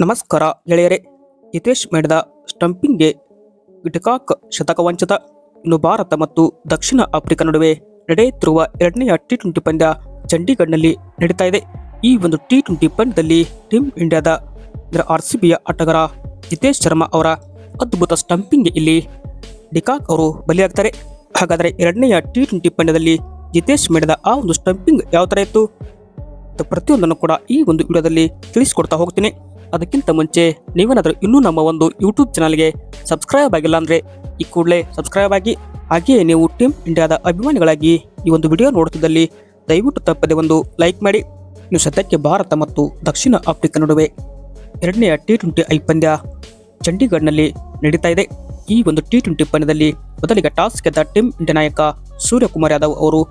ನಮಸ್ಕಾರ ಗೆಳೆಯರೆ. ಹಿತೇಶ್ ಮಾಡಿದ ಸ್ಟಂಪಿಂಗ್ಗೆ ಡಿಕಾಕ್ ಶತಕ ವಂಚಿತ. ಇನ್ನು ಭಾರತ ಮತ್ತು ದಕ್ಷಿಣ ಆಫ್ರಿಕಾ ನಡುವೆ ನಡೆಯುತ್ತಿರುವ ಎರಡನೆಯ ಟಿ20 ಪಂದ್ಯ ಚಂಡೀಗಢ್ನಲ್ಲಿ ನಡೀತಾ ಇದೆ. ಈ ಒಂದು ಟಿ20 ಪಂದ್ಯದಲ್ಲಿ ಟೀಮ್ ಇಂಡಿಯಾದ RCBಯ ಆಟಗಾರ ಹಿತೇಶ್ ಶರ್ಮಾ ಅವರ ಅದ್ಭುತ ಸ್ಟಂಪಿಂಗ್ಗೆ ಇಲ್ಲಿ ಡಿಕಾಕ್ ಅವರು ಬಲಿಯಾಗ್ತಾರೆ. ಹಾಗಾದರೆ ಎರಡನೆಯ ಟಿ20 ಪಂದ್ಯದಲ್ಲಿ ಹಿತೇಶ್ ಮಾಡಿದ ಆ ಒಂದು ಸ್ಟಂಪಿಂಗ್ ಯಾವ ಥರ ಇತ್ತು ಪ್ರತಿಯೊಂದನ್ನು ಕೂಡ ಈ ಒಂದು ವಿಡಿಯೋದಲ್ಲಿ ತಿಳಿಸ್ಕೊಡ್ತಾ ಹೋಗ್ತೀನಿ. ಅದಕ್ಕಿಂತ ಮುಂಚೆ ನೀವೇನಾದರೂ ಇನ್ನೂ ನಮ್ಮ ಒಂದು ಯೂಟ್ಯೂಬ್ ಚಾನಲ್ಗೆ ಸಬ್ಸ್ಕ್ರೈಬ್ ಆಗಿಲ್ಲ ಅಂದರೆ ಈ ಕೂಡಲೇ ಸಬ್ಸ್ಕ್ರೈಬ್ ಆಗಿ, ಹಾಗೆಯೇ ನೀವು ಟೀಮ್ ಇಂಡಿಯಾದ ಅಭಿಮಾನಿಗಳಾಗಿ ಈ ಒಂದು ವಿಡಿಯೋ ನೋಡುತ್ತಿದ್ದಲ್ಲಿ ದಯವಿಟ್ಟು ತಪ್ಪದೆ ಒಂದು ಲೈಕ್ ಮಾಡಿ. ಇನ್ನು ಸದ್ಯಕ್ಕೆ ಭಾರತ ಮತ್ತು ದಕ್ಷಿಣ ಆಫ್ರಿಕಾ ನಡುವೆ ಎರಡನೆಯ ಟಿ20 ಪಂದ್ಯ ಚಂಡೀಗಢ್ನಲ್ಲಿ ನಡೀತಾ ಇದೆ. ಈ ಒಂದು ಟಿ20 ಪಂದ್ಯದಲ್ಲಿ ಮೊದಲಿಗೆ ಟಾಸ್ ಗೆದ್ದ ಟೀಮ್ ಇಂಡಿಯಾ ನಾಯಕ ಸೂರ್ಯಕುಮಾರ್ ಯಾದವ್ ಅವರು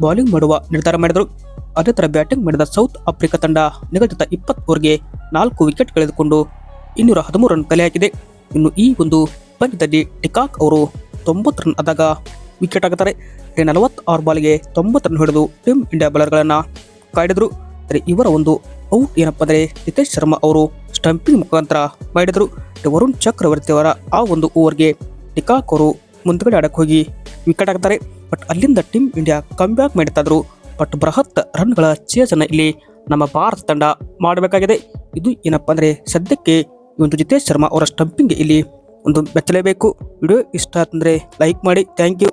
ಬೌಲಿಂಗ್ ಮಾಡುವ ನಿರ್ಧಾರ ಮಾಡಿದರು. ಅದೇ ಥರ ಬ್ಯಾಟಿಂಗ್ ಮಾಡಿದ ಸೌತ್ ಆಫ್ರಿಕಾ ತಂಡ ನಿಗದಿತ 20 ಓವರ್ಗೆ 4 ವಿಕೆಟ್ ಕಳೆದುಕೊಂಡು 213 ರನ್ ಕಲೆ ಹಾಕಿದೆ. ಇನ್ನು ಈ ಒಂದು ಪಂದ್ಯದಲ್ಲಿ ಡಿಕಾಕ್ ಅವರು 90 ರನ್ ಆದಾಗ ವಿಕೆಟ್ ಆಗುತ್ತಾರೆ. 46 ಬಾಲ್ಗೆ 90 ರನ್ ಹೊಡೆದು ಟೀಮ್ ಇಂಡಿಯಾ ಬೌಲರ್ಗಳನ್ನು ಕಾಡಿದರು. ಇವರ ಒಂದು ಔಟ್ ಏನಪ್ಪ ಅಂದರೆ ಹಿತೇಶ್ ಶರ್ಮಾ ಅವರು ಸ್ಟಂಪಿಂಗ್ ಮುಖಾಂತರ ಮಾಡಿದರು. ವರುಣ್ ಚಕ್ರವರ್ತಿ ಅವರ ಆ ಒಂದು ಓವರ್ಗೆ ಡಿಕಾಕ್ ಅವರು ಮುಂದುಗಡೆ ಆಡಕ್ಕೆ ಹೋಗಿ ವಿಕೆಟ್ ಆಗ್ತಾರೆ. ಬಟ್ ಅಲ್ಲಿಂದ ಟೀಮ್ ಇಂಡಿಯಾ ಕಮ್ಬ್ಯಾಕ್ ಮಾಡಿತಾದ್ರು. ಬಟ್ ಬೃಹತ್ ರನ್ಗಳ ಚೇಸನ್ನು ಇಲ್ಲಿ ನಮ್ಮ ಭಾರತ ತಂಡ ಮಾಡಬೇಕಾಗಿದೆ. ಇದು ಏನಪ್ಪ ಅಂದರೆ ಸದ್ಯಕ್ಕೆ ಈ ಒಂದು ಹಿತೇಶ್ ಶರ್ಮಾ ಅವರ ಸ್ಟಂಪಿಂಗ್ ಇಲ್ಲಿ ಒಂದು ಮೆಚ್ಚಲೇಬೇಕು. ವಿಡಿಯೋ ಇಷ್ಟ ಅಂದರೆ ಲೈಕ್ ಮಾಡಿ. Thank you.